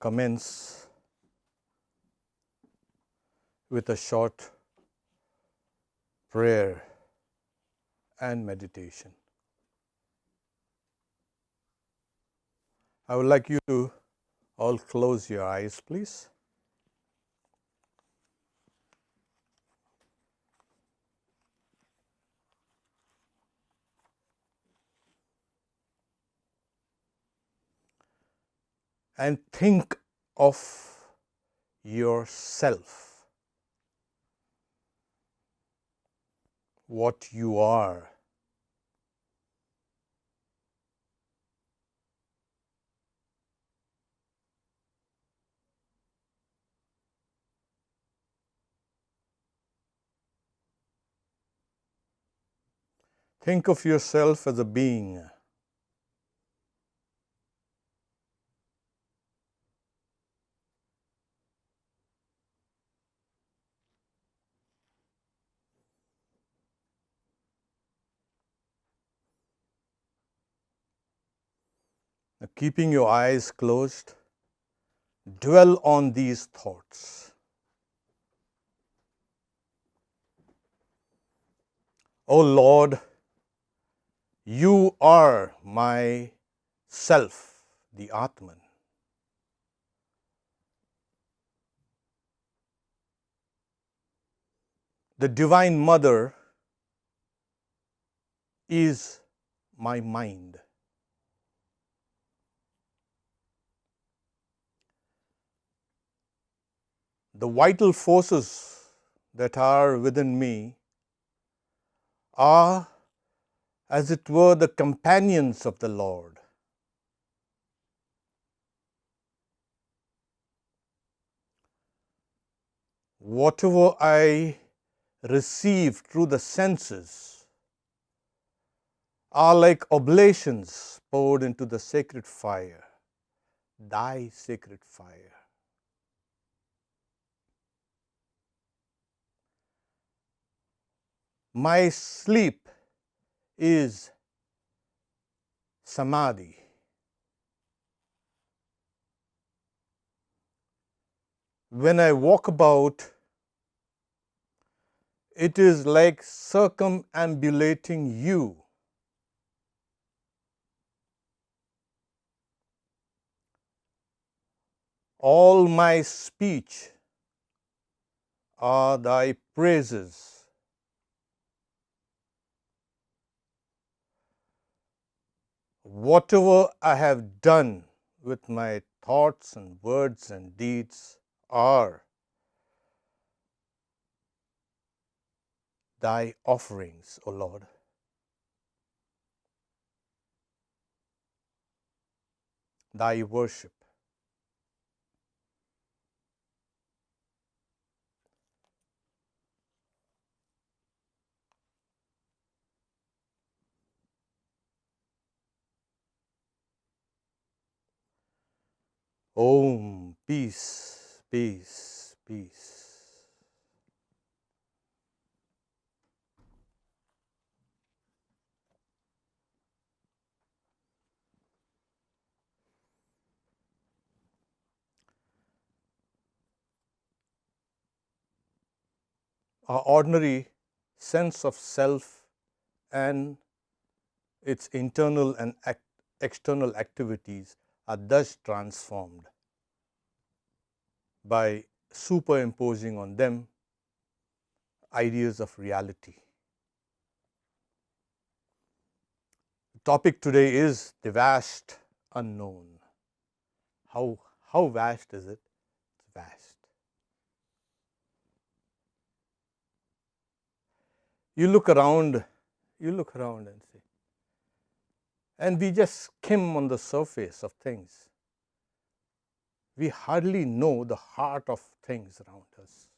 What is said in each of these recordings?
commence with a short prayer and meditation. I would like you to all close your eyes, please. And think of yourself, what you are. Think of yourself as a being. Now, keeping your eyes closed, dwell on these thoughts. O Lord, you are my self, the Atman. The Divine Mother is my mind. The vital forces that are within me are, as it were, the companions of the Lord. Whatever I receive through the senses are like oblations poured into the sacred fire, thy sacred fire. My sleep is samadhi. When I walk about, it is like circumambulating you. All my speech are thy praises. Whatever I have done with my thoughts and words and deeds are thy offerings, O Lord. Thy worship. Om, peace, peace, peace. Our ordinary sense of self and its internal and external activities are thus transformed by superimposing on them ideas of reality. The topic today is the vast unknown. How vast is it? It's vast. You look around and see. And we just skim on the surface of things. We hardly know the heart of things around us.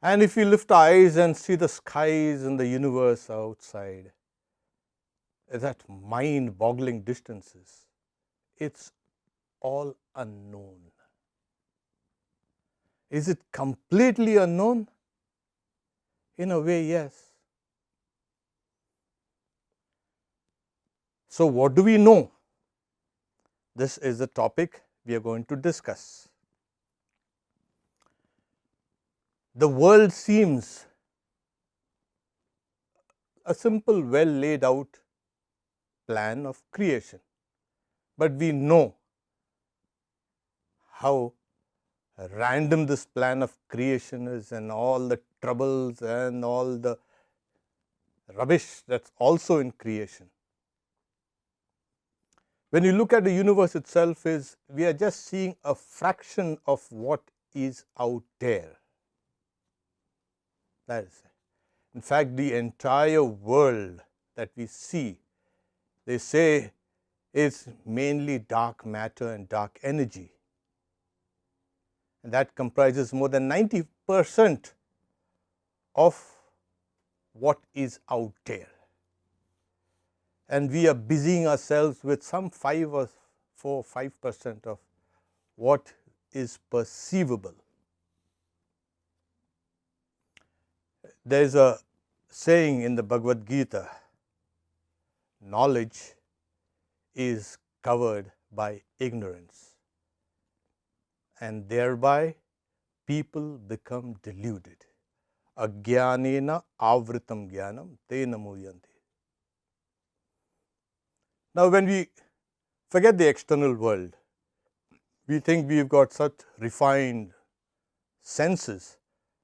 And if we lift our eyes and see the skies and the universe outside, that mind-boggling distances, it's all unknown. Is it completely unknown? In a way, yes. So what do we know? this is the topic we are going to discuss. The world seems a simple, well laid out plan of creation, but we know how random this plan of creation is, and all the troubles and all the rubbish that's also in creation. When you look at the universe itself, we are just seeing a fraction of what is out there. That is it. In fact, the entire world that we see, they say, is mainly dark matter and dark energy. And that comprises more than 90% of what is out there. And we are busying ourselves with some 5% of what is perceivable. There is a saying in the Bhagavad Gita, knowledge is covered by ignorance, and thereby people become deluded. Ajnanena avritam jnanam tena muhyanti. Now, when we forget the external world, we think we've got such refined senses,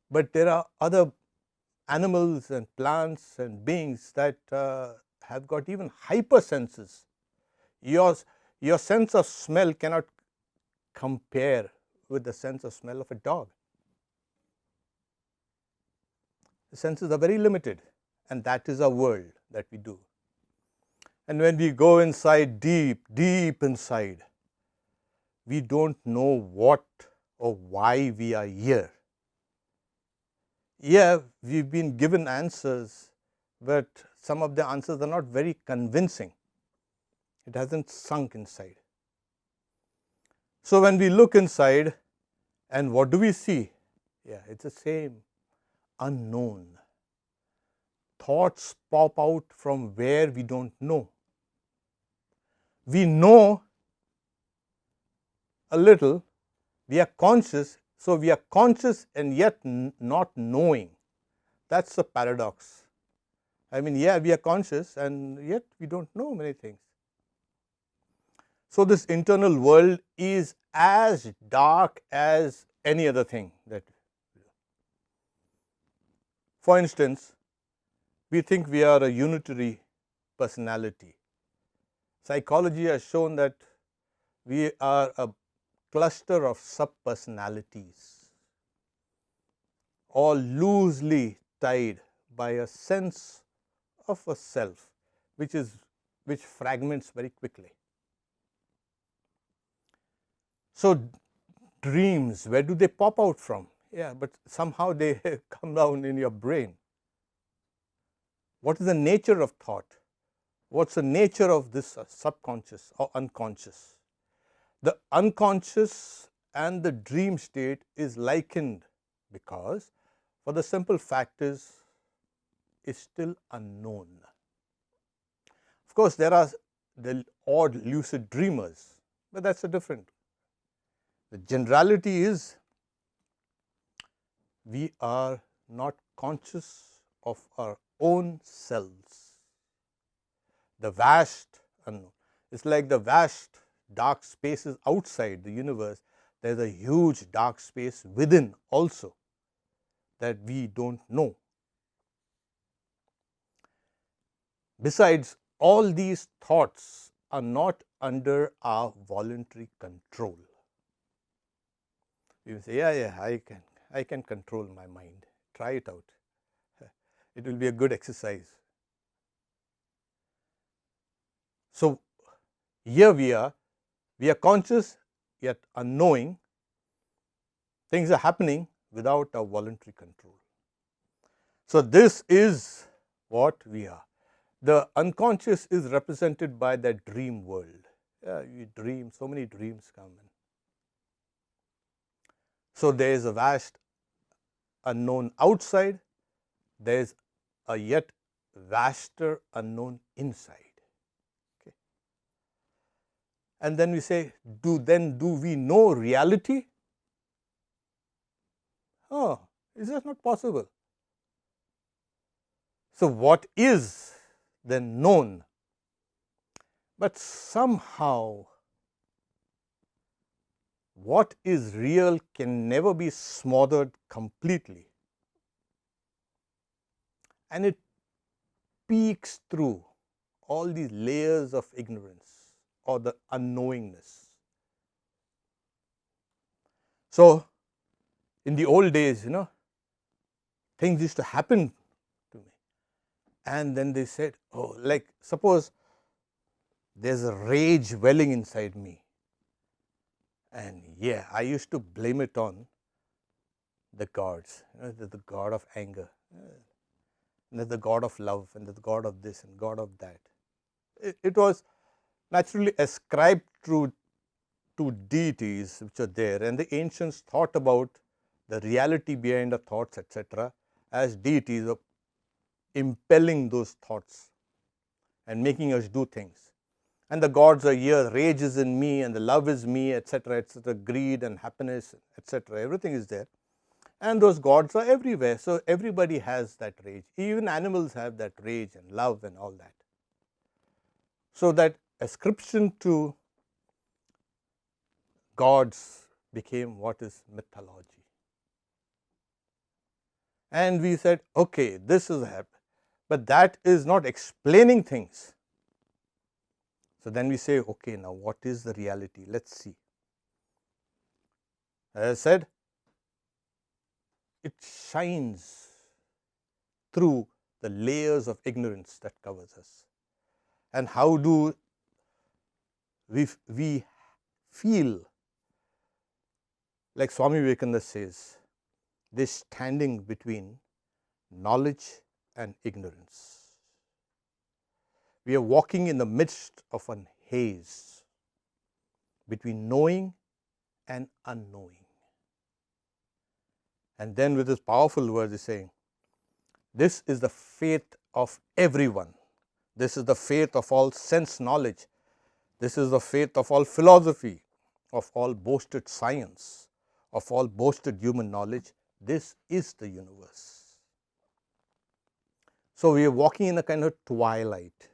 but there are other animals and plants and beings that have got even hyper senses. Your sense of smell cannot compare with the sense of smell of a dog. The senses are very limited, and that is our world that we do. And when we go inside, deep inside, we don't know what or why we are here. Yeah, we've been given answers, but some of the answers are not very convincing. It hasn't sunk inside. So when we look inside, and what do we see? Yeah, it's the same unknown. Thoughts pop out from where we don't know. We know a little, we are conscious, so we are conscious and yet not knowing. That's a paradox. I mean, yeah, we are conscious and yet we don't know many things. So this internal world is as dark as any other thing that we do. For instance, we think we are a unitary personality. Psychology has shown that we are a cluster of sub-personalities, all loosely tied by a sense of a self, which fragments very quickly. So dreams, where do they pop out from? Yeah, but somehow they come down in your brain. What is the nature of thought? What's the nature of this subconscious or unconscious? The unconscious and the dream state is likened because, for the simple fact is still unknown. Of course, there are the odd lucid dreamers, but that's a different. The generality is we are not conscious of our own selves. The vast unknown. It's like the vast dark spaces outside the universe. There's a huge dark space within also that we don't know. Besides, all these thoughts are not under our voluntary control. You say, yeah, I can control my mind. Try it out. It will be a good exercise. So here we are conscious yet unknowing. Things are happening without our voluntary control. So this is what we are. The unconscious is represented by that dream world. Yeah, you dream, so many dreams come in. So there is a vast unknown outside, there is a yet vaster unknown inside. Okay. And then we say, do we know reality? Oh, is that not possible? So what is then known? But somehow what is real can never be smothered completely, and it peeks through all these layers of ignorance or the unknowingness. So, in the old days, things used to happen to me, and then they said, oh, like suppose there's a rage welling inside me, and yeah, I used to blame it on the gods, the god of anger, and the god of love, and the god of this and god of that. It was naturally ascribed to deities which are there, and the ancients thought about the reality behind the thoughts, etc., as deities of impelling those thoughts and making us do things. And the gods are here, rage is in me, and the love is me, etc., etc., greed and happiness, etc., everything is there. And those gods are everywhere. So everybody has that rage. Even animals have that rage and love and all that. So that ascription to gods became what is mythology. And we said, okay, this is happening, but that is not explaining things. So then we say, okay, now what is the reality? Let's see. As I said, it shines through the layers of ignorance that covers us. And how do we feel? Like Swami Vivekananda says, this standing between knowledge and ignorance. We are walking in the midst of an haze between knowing and unknowing. And then with this powerful word is saying, this is the faith of everyone. This is the faith of all sense knowledge. This is the faith of all philosophy, of all boasted science, of all boasted human knowledge. This is the universe. So we are walking in a kind of twilight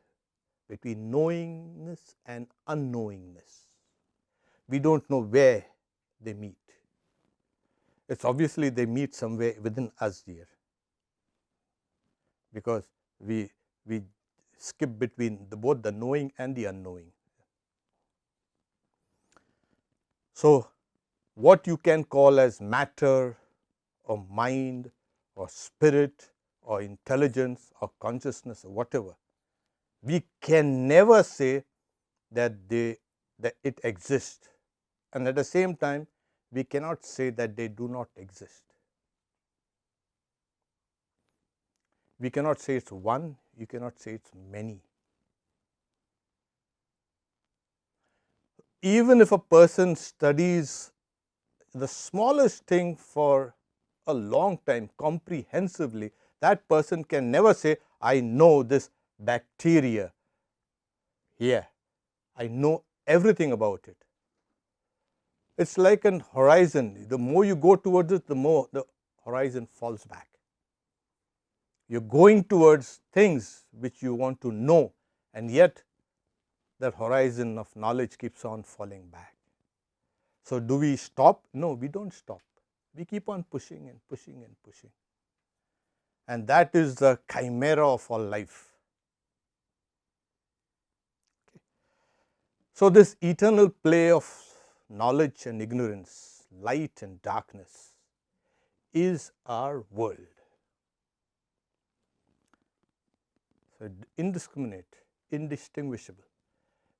between knowingness and unknowingness. We don't know where they meet. It's obviously they meet somewhere within us here, because we skip between both the knowing and the unknowing. So what you can call as matter or mind or spirit or intelligence or consciousness or whatever, we can never say that it exists, and at the same time we cannot say that they do not exist. We cannot say it's one, you cannot say it's many. Even if a person studies the smallest thing for a long time comprehensively, that person can never say, I know this bacteria here, I know everything about it. It's like an horizon. The more you go towards it, the more the horizon falls back. You're going towards things which you want to know, and yet that horizon of knowledge keeps on falling back. So do we stop? No, we don't stop. We keep on pushing and pushing and pushing. And that is the chimera of all life. Okay. So this eternal play of knowledge and ignorance, light and darkness, is our world. So indiscriminate, indistinguishable.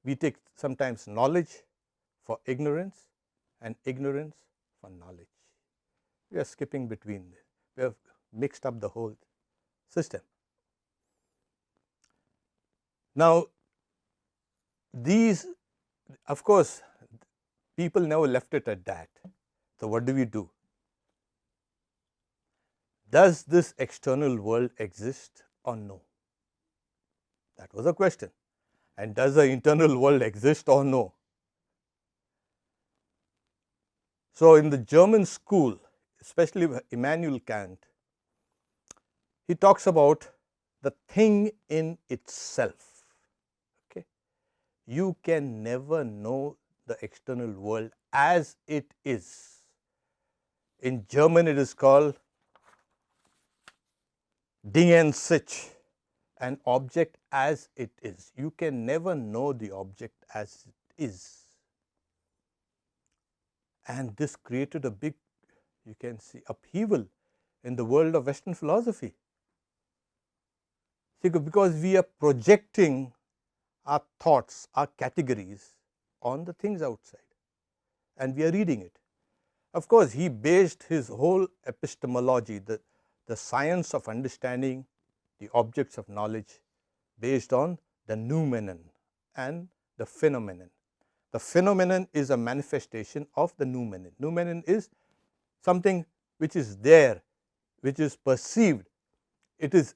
We take sometimes knowledge for ignorance and ignorance for knowledge. We are skipping between this. We have mixed up the whole system. Now, these, of course, people never left it at that. So what do? Does this external world exist or no? That was a question. And does the internal world exist or no? So, in the German school, especially Immanuel Kant, he talks about the thing in itself. Okay? You can never know the external world as it is. In German, it is called Ding and sich, an object as it is. You can never know the object as it is. And this created a big, you can see, upheaval in the world of Western philosophy. See, because we are projecting our thoughts, our categories on the things outside, and we are reading it. Of course, he based his whole epistemology, the science of understanding the objects of knowledge, based on the noumenon and the phenomenon. The phenomenon is a manifestation of the noumenon. Noumenon is something which is there, which is perceived. It is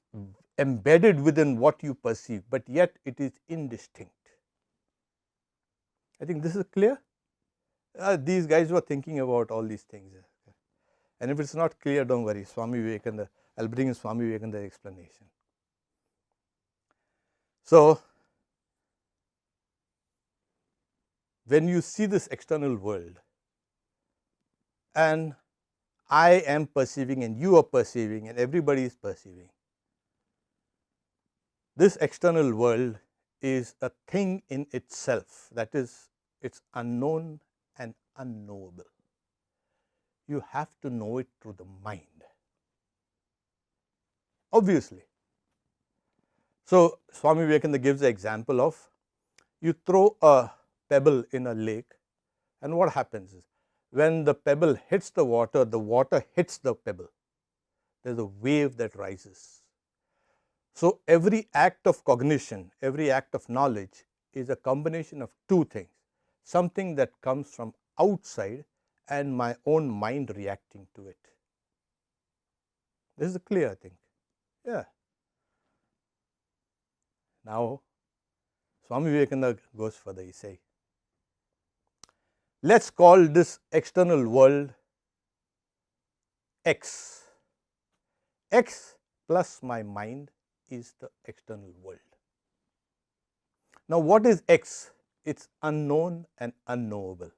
embedded within what you perceive, but yet it is indistinct. I think this is clear. These guys were thinking about all these things. And if it's not clear, don't worry. Swami Vivekananda, I'll bring Swami Vivekananda explanation. So, when you see this external world, and I am perceiving and you are perceiving and everybody is perceiving, this external world is a thing in itself, that is, it's unknown and unknowable. You have to know it through the mind, obviously. So, Swami Vivekananda gives the example of, you throw a pebble in a lake, and what happens is, when the pebble hits the water hits the pebble. There is a wave that rises. So, every act of cognition, every act of knowledge is a combination of two things, something that comes from outside and my own mind reacting to it. This is clear, I think. Yeah. Now, Swami Vivekananda goes further. He says, let's call this external world X. X plus my mind is the external world. Now, what is X? It's unknown and unknowable.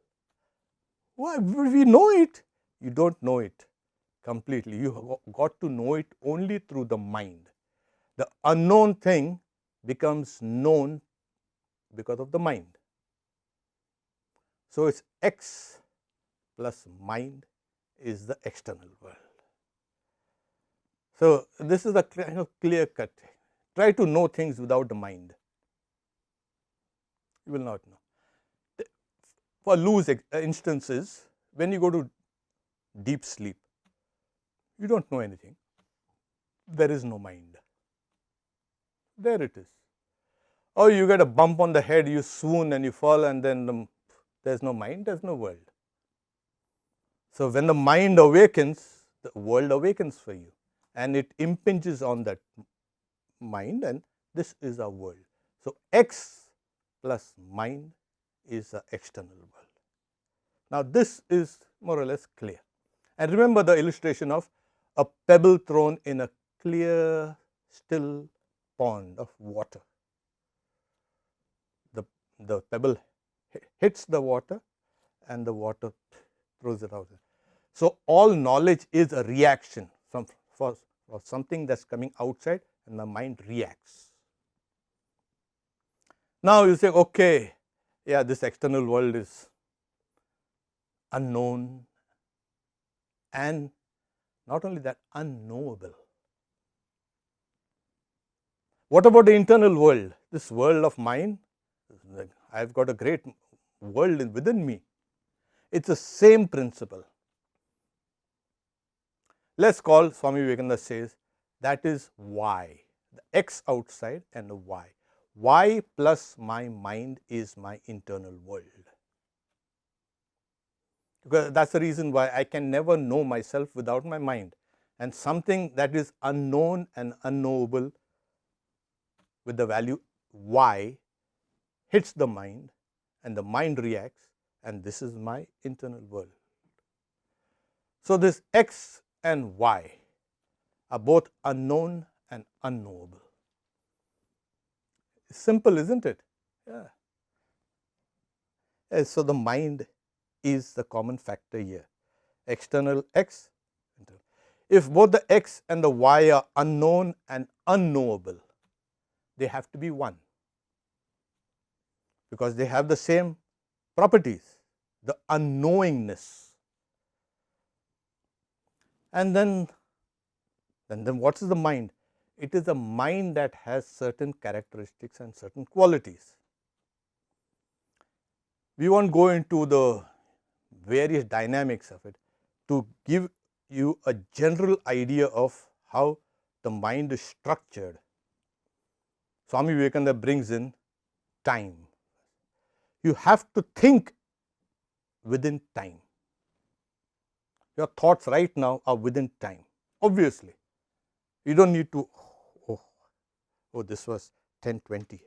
Why? We know it. You don't know it completely. You got to know it only through the mind. The unknown thing becomes known because of the mind. So, it's X plus mind is the external world. So, this is a kind of clear cut. Try to know things without the mind. You will not know. For loose instances, when you go to deep sleep, you don't know anything. There is no mind. There it is. Or you get a bump on the head, you swoon and you fall, and then there's no mind, there's no world. So, when the mind awakens, the world awakens for you, and it impinges on that mind, and this is our world. So, X plus mind is the external world. Now, this is more or less clear. And remember the illustration of a pebble thrown in a clear, still pond of water. The pebble hits the water and the water throws it out. So, all knowledge is a reaction for something that's coming outside, and the mind reacts. Now, you say, okay, yeah, this external world is unknown, and not only that, unknowable. What about the internal world? This world of mine, I have got a great world within me. It's the same principle. Let's call, Swami Vivekananda says, that is Y, the X outside and the Y. Y plus my mind is my internal world. Because that's the reason why I can never know myself without my mind. And something that is unknown and unknowable with the value Y hits the mind, and the mind reacts, and this is my internal world. So, this X and Y are both unknown and unknowable. Simple, isn't it? Yeah. So, the mind is the common factor here, external X. If both the X and the Y are unknown and unknowable, they have to be one, because they have the same properties, the unknowingness. And then what is the mind? It is a mind that has certain characteristics and certain qualities. We won't go into the various dynamics of it. To give you a general idea of how the mind is structured, Swami Vivekananda brings in time. You have to think within time. Your thoughts right now are within time. Obviously, you don't need to, oh, this was 10:20.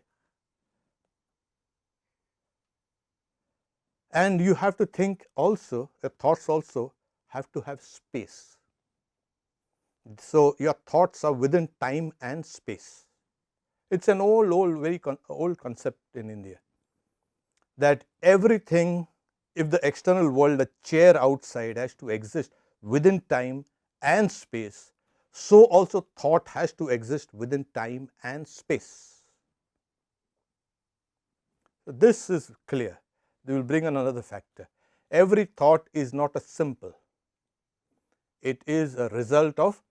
And you have to think also, your thoughts also have to have space. So, your thoughts are within time and space. It's an very old concept in India, that everything, if the external world, a chair outside, has to exist within time and space, so also thought has to exist within time and space. So, this is clear. We will bring another factor. Every thought is not a simple. It is a result of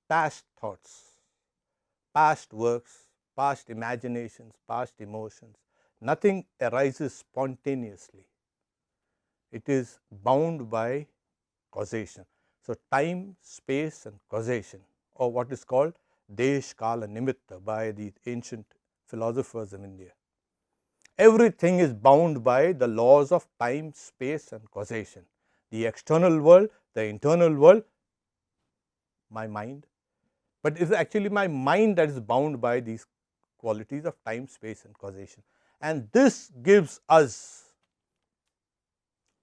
past thoughts, past works, past imaginations, past emotions. Nothing arises spontaneously. It is bound by causation. So, time, space and causation, or what is called Desh, Kala, Nimitta by the ancient philosophers of India. Everything is bound by the laws of time, space and causation. The external world, the internal world, my mind. But it is actually my mind that is bound by these qualities of time, space and causation. And this gives us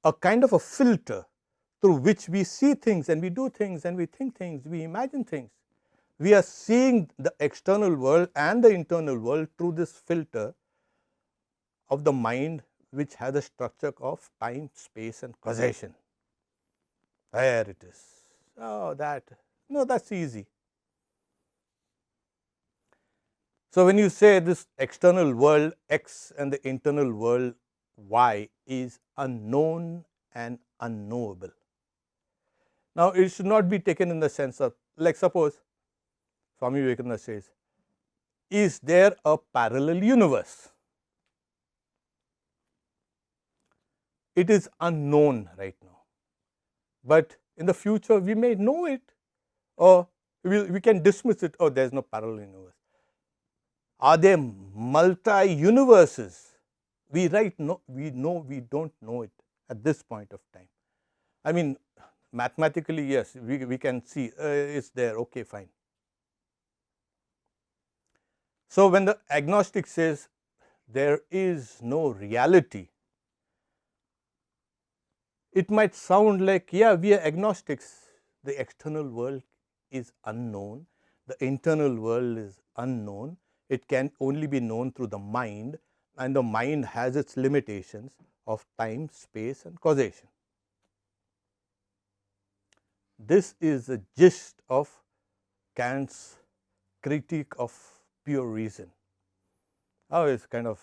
a kind of a filter through which we see things and we do things and we think things, we imagine things. We are seeing the external world and the internal world through this filter of the mind, which has a structure of time, space and causation. There it is. Oh, that's easy. So, when you say this external world X and the internal world Y is unknown and unknowable. Now, it should not be taken in the sense of, like suppose Swami Vivekananda says, is there a parallel universe? It is unknown right now, but in the future we may know it, or we can dismiss it, oh, there is no parallel universe. Are there multi-universes? We know we don't know it at this point of time. I mean, mathematically, yes, we can see it's there, okay, fine. So, when the agnostic says there is no reality, it might sound like, yeah, we are agnostics. The external world is unknown, the internal world is unknown. It can only be known through the mind, and the mind has its limitations of time, space and causation. This is the gist of Kant's critique of pure reason. Oh, it's kind of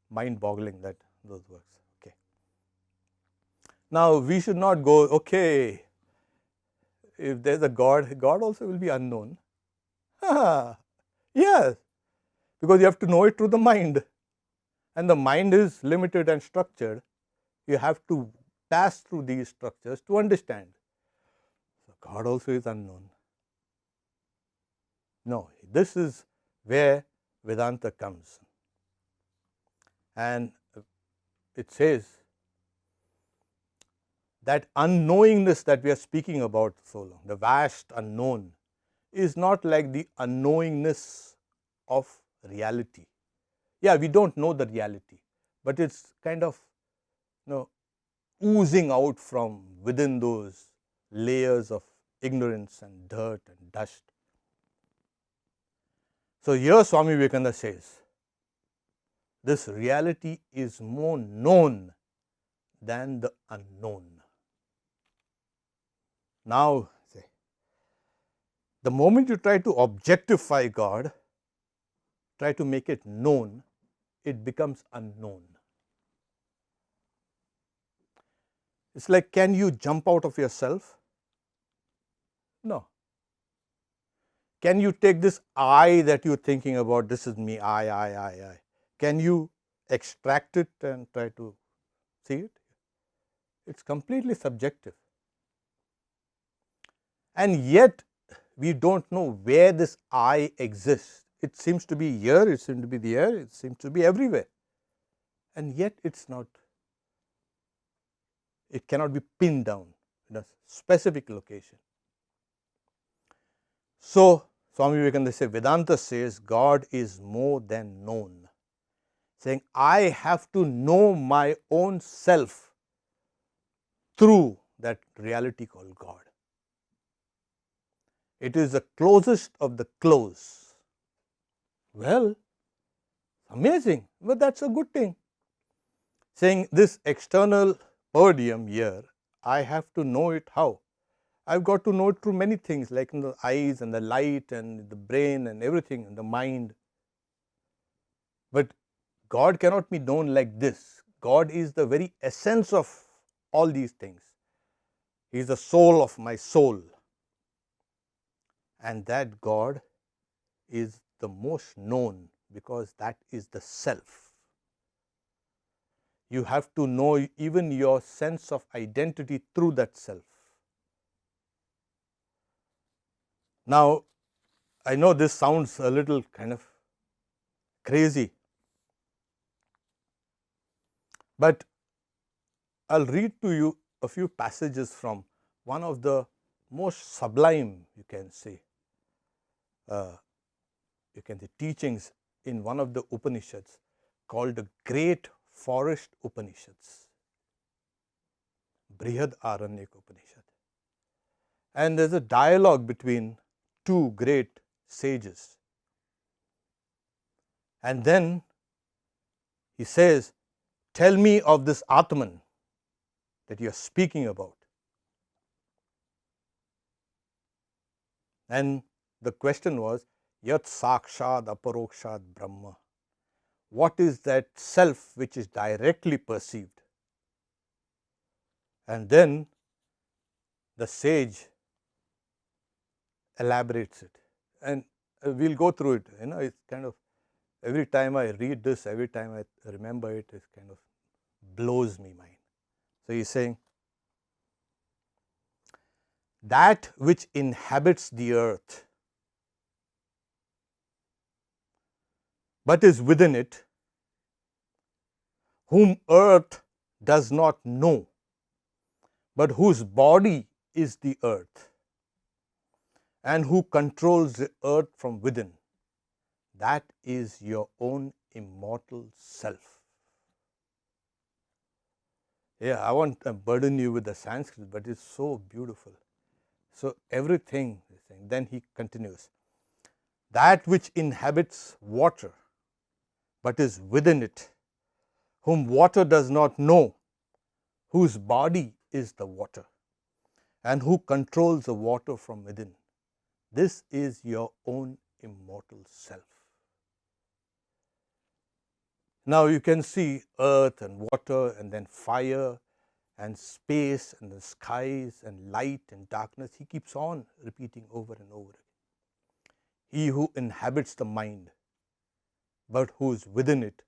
mind-boggling, that those works. Okay. Now, we should not go, okay, if there is a God, God also will be unknown. Yes, because you have to know it through the mind, and the mind is limited and structured. You have to pass through these structures to understand. So, God also is unknown. No, this is where Vedanta comes, and it says that unknowingness that we are speaking about so long, the vast unknown, is not like the unknowingness of reality. Yeah, we don't know the reality, but it's kind of, oozing out from within those layers of ignorance and dirt and dust. So here Swami Vivekananda says, this reality is more known than the unknown. Now, the moment you try to objectify God, try to make it known, it becomes unknown. It's like, can you jump out of yourself? No. Can you take this I that you're thinking about, this is me, I. Can you extract it and try to see it? It's completely subjective. And yet, we don't know where this I exists. It seems to be here, it seems to be there, it seems to be everywhere. And yet, it's not. It cannot be pinned down in a specific location. So, Swami Vivekananda says, Vedanta says God is more than known. Saying, I have to know my own self through that reality called God. It is the closest of the close. Well, amazing, but that's a good thing. Saying this external podium here, I have to know it how? I've got to know it through many things, like in the eyes and the light and the brain and everything, and the mind. But God cannot be known like this. God is the very essence of all these things. He is the soul of my soul. And that God is the most known because that is the self. You have to know even your sense of identity through that self. Now, I know this sounds a little kind of crazy, but I'll read to you a few passages from one of the most sublime, you can say, teachings in one of the Upanishads called the Great Forest Upanishads, Brihad Aranyak Upanishad. And there's a dialogue between two great sages. And then he says, tell me of this Atman that you are speaking about. And the question was, Yat Sakshad Aparokshad Brahma. What is that self which is directly perceived? And then the sage elaborates it. And we'll go through it. It's kind of, every time I read this, every time I remember it, it kind of blows me mind. So he's saying, that which inhabits the earth, but is within it, whom earth does not know, but whose body is the earth, and who controls the earth from within, that is your own immortal self. Yeah, I won't burden you with the Sanskrit, but it's so beautiful. So everything, then he continues, that which inhabits water, but is within it, whom water does not know, whose body is the water, and who controls the water from within. This is your own immortal self. Now you can see earth and water and then fire and space and the skies and light and darkness. He keeps on repeating over and over again. He who inhabits the mind, but who is within it,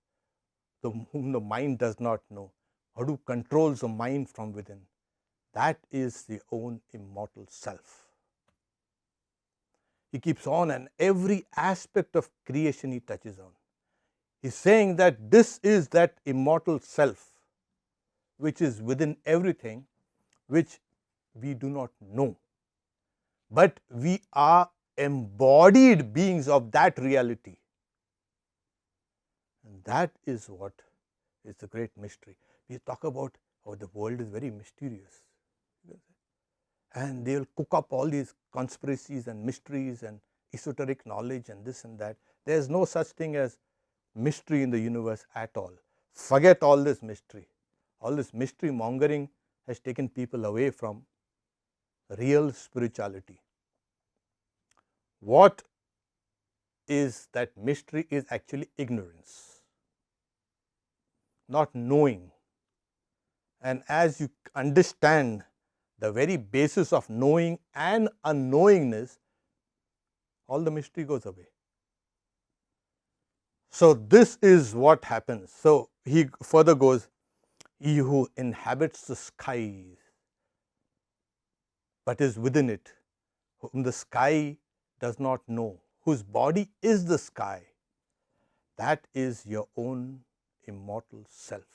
whom the mind does not know, or who controls the mind from within, that is the own immortal self. He keeps on, and every aspect of creation he touches on. He's saying that this is that immortal self which is within everything, which we do not know. But we are embodied beings of that reality. And that is what is the great mystery. We talk about, Oh, the world is very mysterious. And they will cook up all these conspiracies and mysteries and esoteric knowledge and this and that. There is no such thing as mystery in the universe at all. Forget all this mystery. All this mystery mongering has taken people away from real spirituality. What is that mystery is actually ignorance, not knowing. And as you understand the very basis of knowing and unknowingness, all the mystery goes away. So, this is what happens. So, he further goes, he who inhabits the skies, but is within it, whom the sky does not know, whose body is the sky, that is your own immortal self.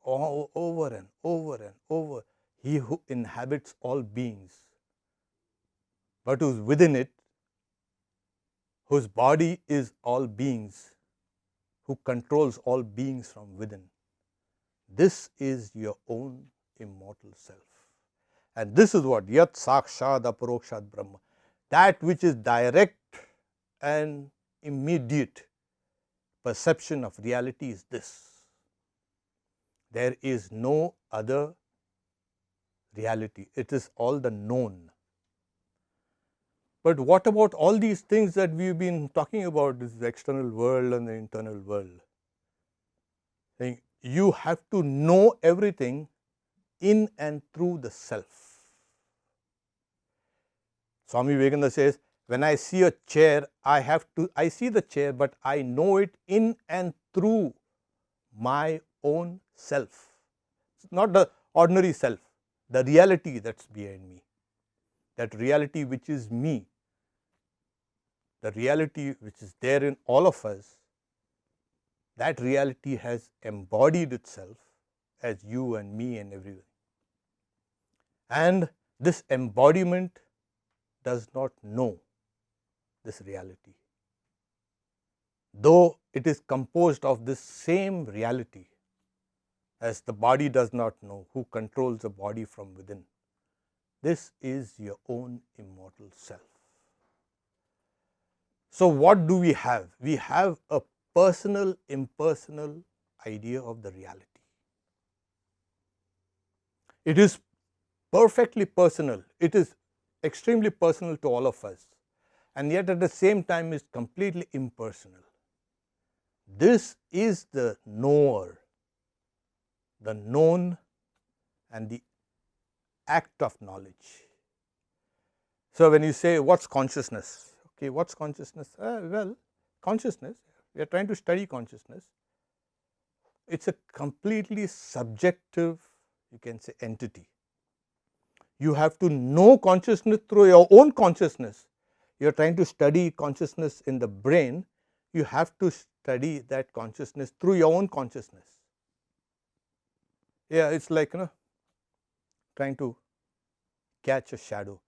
Over and over and over, he who inhabits all beings, but who is within it, whose body is all beings, who controls all beings from within. This is your own immortal self. And this is what Yat Sakshad Aparokshad Brahma, that which is direct and immediate perception of reality is this. There is no other reality. It is all the known. But what about all these things that we have been talking about, this external world and the internal world? Saying you have to know everything in and through the self. Swami Vivekananda says, when I see a chair, I see the chair, but I know it in and through my own self. It's not the ordinary self, the reality that's behind me, that reality which is me, the reality which is there in all of us, that reality has embodied itself as you and me and everyone. And this embodiment does not know this reality, though it is composed of this same reality, as the body does not know who controls the body from within. This is your own immortal self. So, what do we have? We have a personal, impersonal idea of the reality. It is perfectly personal. It is extremely personal to all of us, and yet at the same time is completely impersonal. This is the knower, the known, and the act of knowledge. So, when you say what's consciousness? Okay, what's consciousness? Well, consciousness, we are trying to study consciousness. It's a completely subjective, you can say, entity. You have to know consciousness through your own consciousness. You are trying to study consciousness in the brain. You have to study that consciousness through your own consciousness. Yeah, it's like, trying to catch a shadow.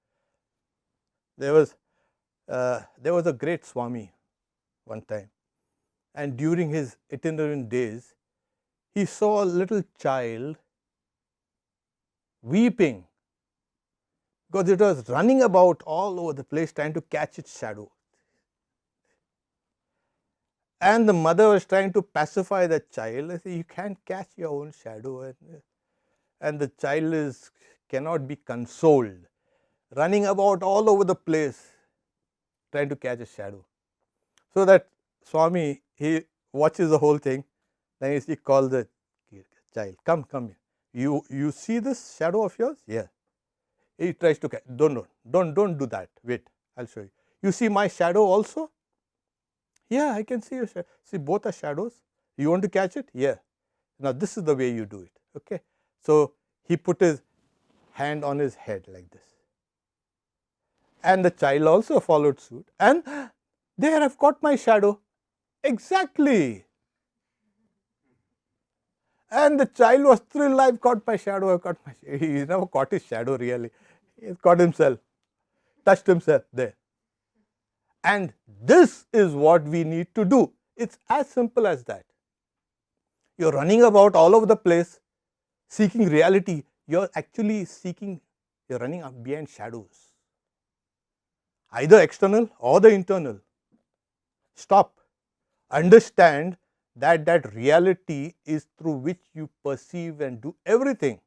There was a great Swami one time, and during his itinerant days, he saw a little child weeping because it was running about all over the place trying to catch its shadow. And the mother was trying to pacify the child. I said, you can't catch your own shadow. And the child cannot be consoled, running about all over the place trying to catch a shadow. So that Swami, he watches the whole thing. Then he calls the child, come here. You see this shadow of yours? Yeah. He tries to catch. Don't do that. Wait, I'll show you. You see my shadow also? Yeah, I can see your shadow. See, both are shadows. You want to catch it? Yeah. Now this is the way you do it. Okay. So he put his hand on his head like this. And the child also followed suit. And there, I've got my shadow. Exactly. And the child was thrilled. I've got my shadow. I've got my shadow. He never caught his shadow really. He's caught himself, touched himself there. And this is what we need to do. It's as simple as that. You're running about all over the place seeking reality, you're actually seeking, you're running up behind shadows, either external or the internal. Stop. Understand that that reality is through which you perceive and do everything.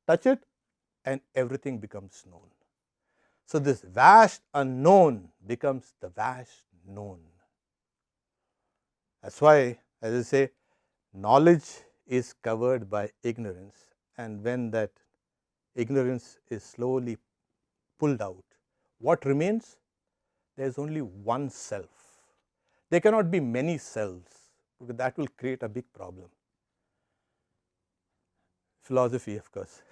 Touch it and everything becomes known. So this vast unknown becomes the vast known. That's why, as I say, knowledge is covered by ignorance, and when that ignorance is slowly pulled out, what remains? There is only one self. There cannot be many selves, because that will create a big problem. Philosophy, of course.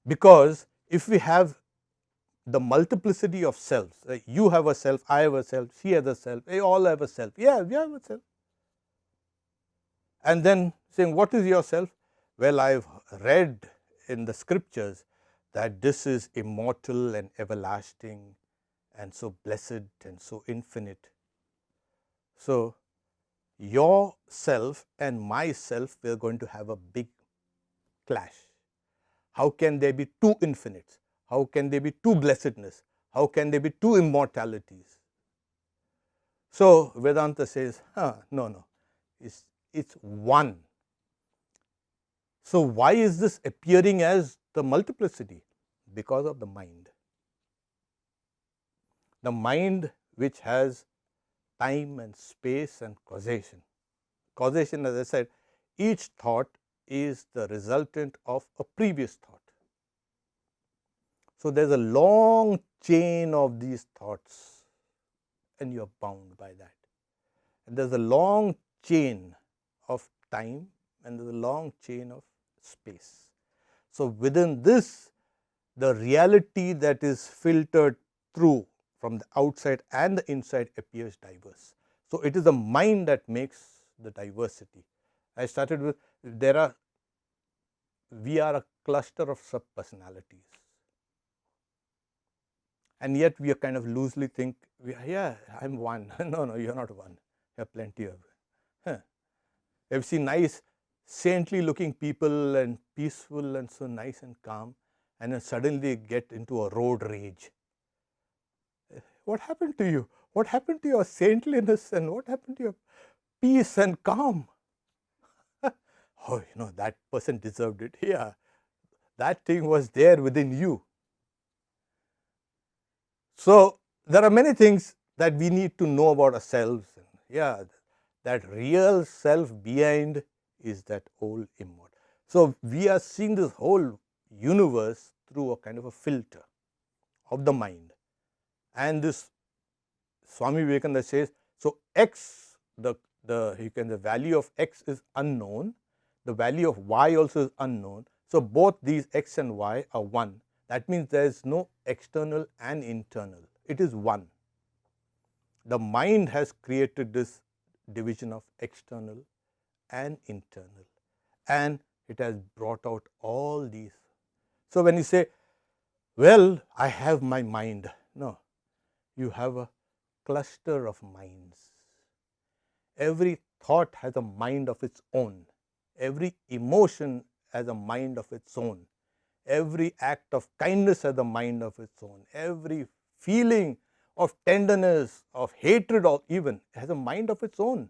Because if we have the multiplicity of selves, you have a self, I have a self, she has a self, they all have a self. Yeah, we have a self. And then saying, what is your self? Well, I've read in the scriptures that this is immortal and everlasting and so blessed and so infinite. So, your self and myself, we are going to have a big clash. How can there be two infinites? How can there be two blessedness? How can there be two immortalities? So, Vedanta says, no, it's one. So, why is this appearing as the multiplicity? Because of the mind. The mind which has time and space and causation. Causation, as I said, each thought is the resultant of a previous thought. So, there is a long chain of these thoughts and you are bound by that. And there is a long chain of time and there is a long chain of space. So, within this, the reality that is filtered through from the outside and the inside appears diverse. So, it is the mind that makes the diversity. I started with, we are a cluster of sub-personalities. And yet we are kind of loosely think, yeah, I'm one. No, you're not one. You have plenty of. You've seen nice, saintly looking people and peaceful and so nice and calm, and then suddenly get into a road rage. What happened to you? What happened to your saintliness and what happened to your peace and calm? Oh, that person deserved it. Yeah, that thing was there within you. So, there are many things that we need to know about ourselves. Yeah, that real self behind is that old immortal. So, we are seeing this whole universe through a kind of a filter of the mind. And this Swami Vivekananda says, so x, the value of x is unknown, the value of y also is unknown. So, both these x and y are one. That means there is no external and internal, it is one. The mind has created this division of external and internal, and it has brought out all these. So, when you say, well, I have my mind, no, you have a cluster of minds. Every thought has a mind of its own. Every emotion has a mind of its own. Every act of kindness has a mind of its own. Every feeling of tenderness, of hatred, or even has a mind of its own.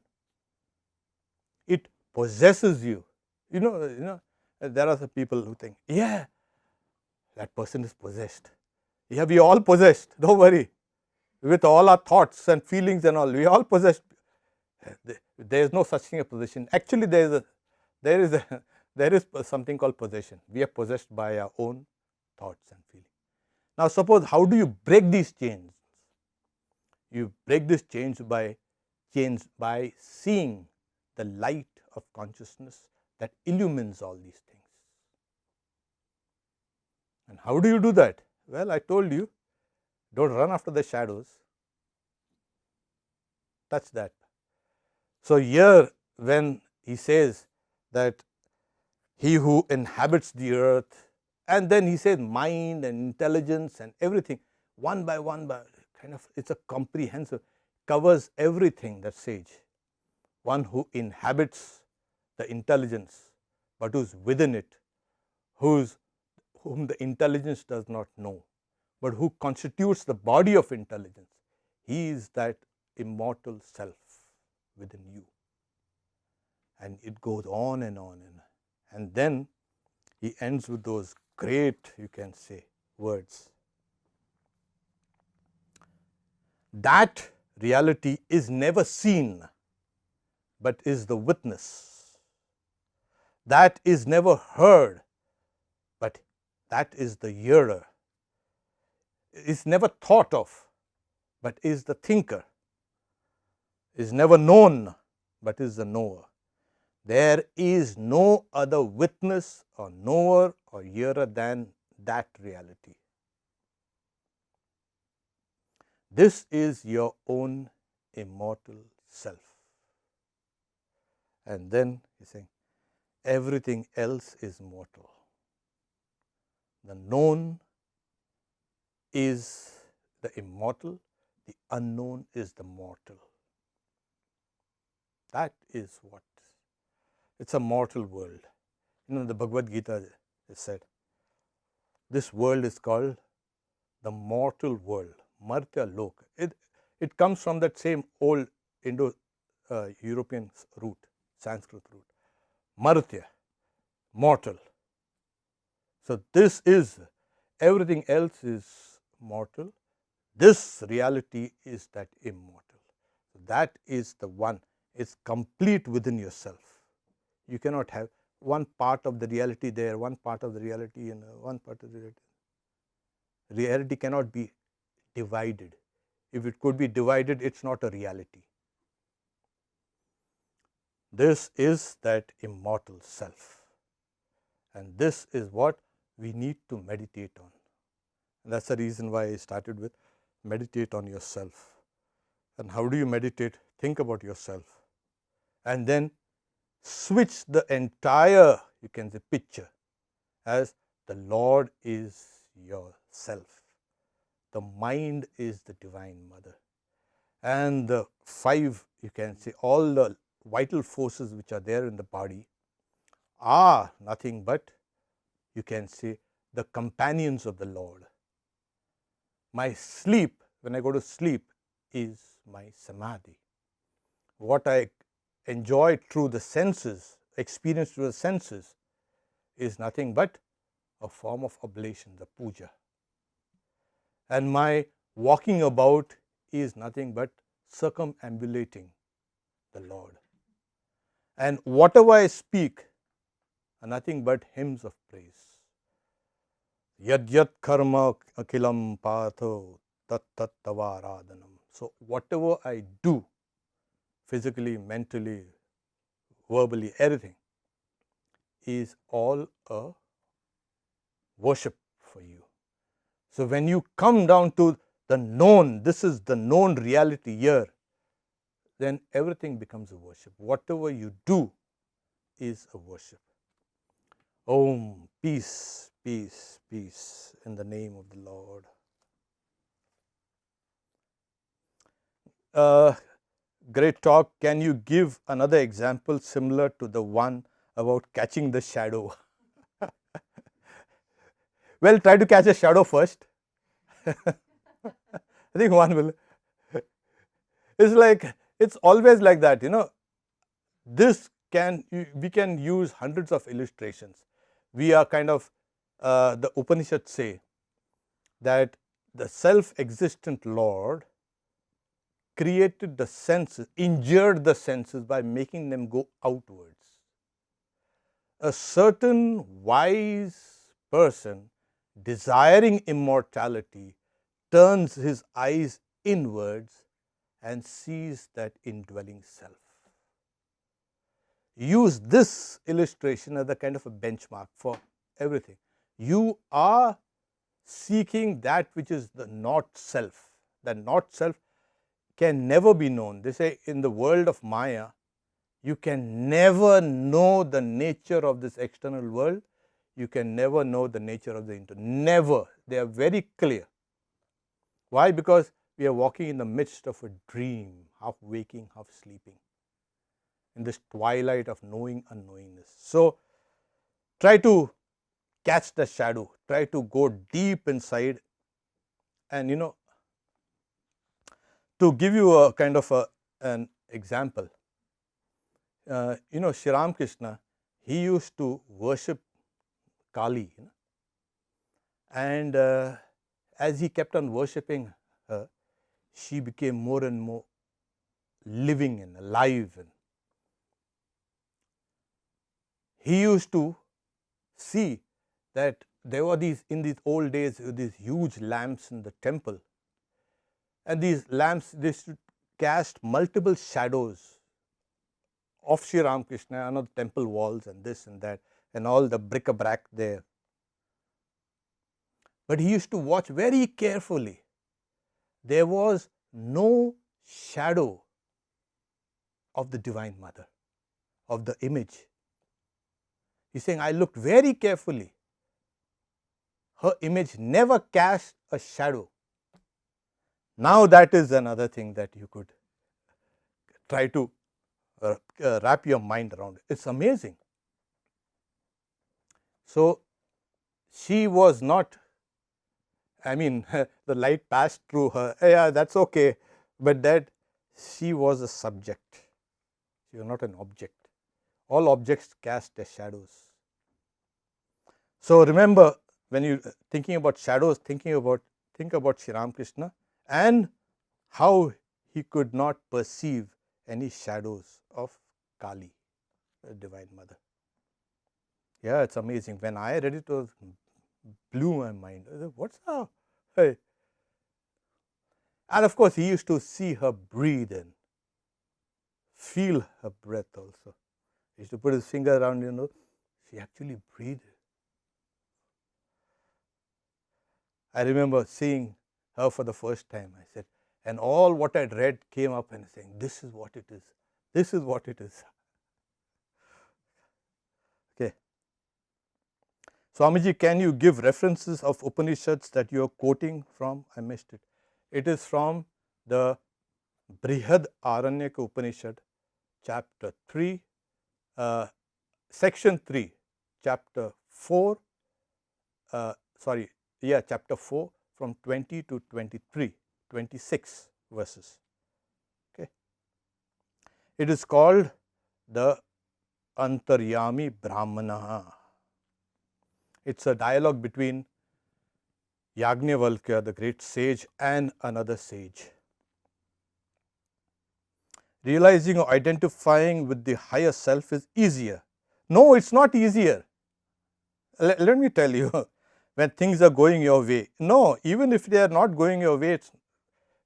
It possesses you. There are some people who think, yeah, that person is possessed. Yeah, we all possessed. Don't worry. With all our thoughts and feelings and all, we all possessed. There is no such thing as possession. Actually, there is something called possession. We are possessed by our own thoughts and feelings. Now, suppose, how do you break these chains? You break these chains by seeing the light of consciousness that illumines all these things. And how do you do that? Well, I told you, don't run after the shadows. Touch that. So, here when he says that he who inhabits the earth, and then he says mind and intelligence and everything, one by one, kind of, it's a comprehensive, covers everything, that sage. one who inhabits the intelligence, but who is within it, whom the intelligence does not know, but who constitutes the body of intelligence. He is that immortal self within you. And it goes on and on. And then he ends with those great, you can say, words. That reality is never seen, but is the witness. That is never heard, but that is the hearer. Is never thought of, but is the thinker. Is never known, but is the knower. There is no other witness or knower or hearer than that reality. This is your own immortal self. And then he's saying, everything else is mortal. The known is the immortal, the unknown is the mortal. That is what. It's a mortal world. The Bhagavad Gita is said, this world is called the mortal world, Martya Lok. It comes from that same old Indo-European root, Sanskrit root. Martya, mortal. So this is, everything else is mortal. This reality is that immortal. That is the one. It's complete within yourself. You cannot have one part of the reality there, one part of the reality and one part of the reality. Reality cannot be divided. If it could be divided, it's not a reality. This is that immortal self. And this is what we need to meditate on. And that's the reason why I started with meditate on yourself. And how do you meditate? Think about yourself. And then switch the entire, you can say, picture as the Lord is yourself. The mind is the Divine Mother. And the five, you can say, all the vital forces which are there in the body are nothing but, you can say, the companions of the Lord. My sleep, when I go to sleep, is my samadhi. What I enjoy through the senses, experience through the senses, is nothing but a form of oblation, the puja. And my walking about is nothing but circumambulating the Lord. And whatever I speak are nothing but hymns of praise. Yad yat karma akilam patho tat tat tavaradanam. So whatever I do, physically, mentally, verbally, everything, is all a worship for you. So when you come down to the known, this is the known reality here, then everything becomes a worship. Whatever you do is a worship. Om, peace, peace, peace, in the name of the Lord. Great talk. Can you give another example similar to the one about catching the shadow? Well, try to catch a shadow first. I think one will. It's like, it's always like that, we can use hundreds of illustrations. We are kind of, the Upanishads say that the self-existent Lord created the senses, injured the senses by making them go outwards. A certain wise person desiring immortality turns his eyes inwards and sees that indwelling self. Use this illustration as a kind of a benchmark for everything. You are seeking that which is the not self. The not self can never be known. They say in the world of Maya, you can never know the nature of this external world. You can never know the nature of the internal. Never. They are very clear. Why? Because we are walking in the midst of a dream, half waking, half sleeping. in this twilight of knowing unknowingness. So try to catch the shadow, try to go deep inside. And to give you a kind of an example, Sri Ramakrishna, he used to worship Kali, and as he kept on worshipping her, she became more and more living and alive. And he used to see that there were in these old days, these huge lamps in the temple, and these lamps, they should cast multiple shadows of Sri Ramakrishna on the temple walls and this and that and all the bric-a-brac there. But he used to watch very carefully. There was no shadow of the Divine Mother, of the image. He's saying, I looked very carefully. Her image never cast a shadow. Now that is another thing that you could try to wrap your mind around. It's amazing. So she was not, the light passed through her. Yeah, that's okay. But that she was a subject. She was not an object. All objects cast their shadows. So remember, when you thinking about shadows, think about Sri Ramakrishna and how he could not perceive any shadows of Kali, the Divine Mother. Yeah, it's amazing. When I read it, blew my mind. What's up? Hey. And of course, he used to see her breathe and feel her breath also. He used to put his finger around, she actually breathed. I remember seeing her for the first time. I said, and all what I'd read came up and saying, this is what it is. This is what it is. Okay. Swamiji, can you give references of Upanishads that you are quoting from? I missed it. It is from the Brihad Aranyaka Upanishad, chapter 3, section 3, chapter 4, chapter 4 from 20 to 23, 26 verses. Okay. It is called the Antaryami Brahmana. It's a dialogue between Yajnavalkya, the great sage, and another sage. Realizing or identifying with the higher self is easier. No, it's not easier. Let me tell you, when things are going your way. No, even if they are not going your way, it's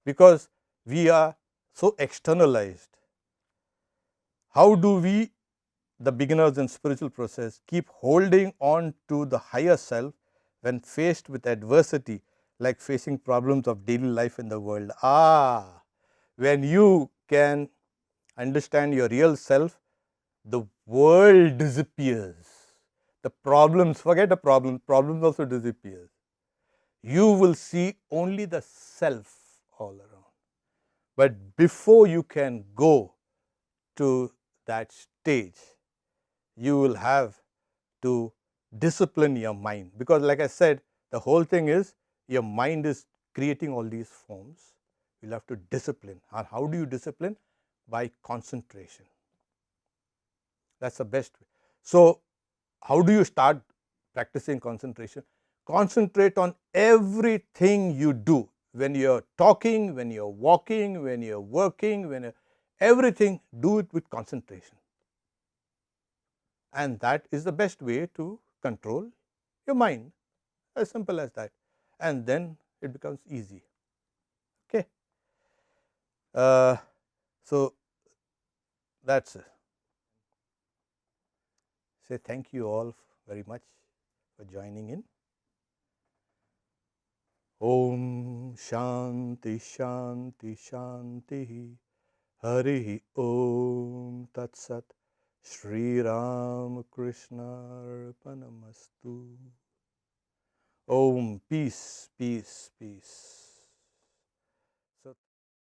because we are so externalized. How do we, the beginners in spiritual process, keep holding on to the higher self when faced with adversity, like facing problems of daily life in the world? When you can understand your real self, the world disappears. The problems, forget the problems also disappears. You will see only the self all around. But before you can go to that stage, you will have to discipline your mind, because like I said, the whole thing is your mind is creating all these forms. You'll have to discipline. And how do you discipline? By concentration. That's the best way. So how do you start practicing concentration? Concentrate on everything you do. When you're talking, when you're walking, when you're working, everything, do it with concentration. And that is the best way to control your mind. As simple as that. And then it becomes easy. Okay. So that's it. Say thank you all very much for joining in. Om Shanti Shanti Shanti Hari Om Tat Sat Shri Ramakrishna Arpanamastu. Om, peace, peace, peace.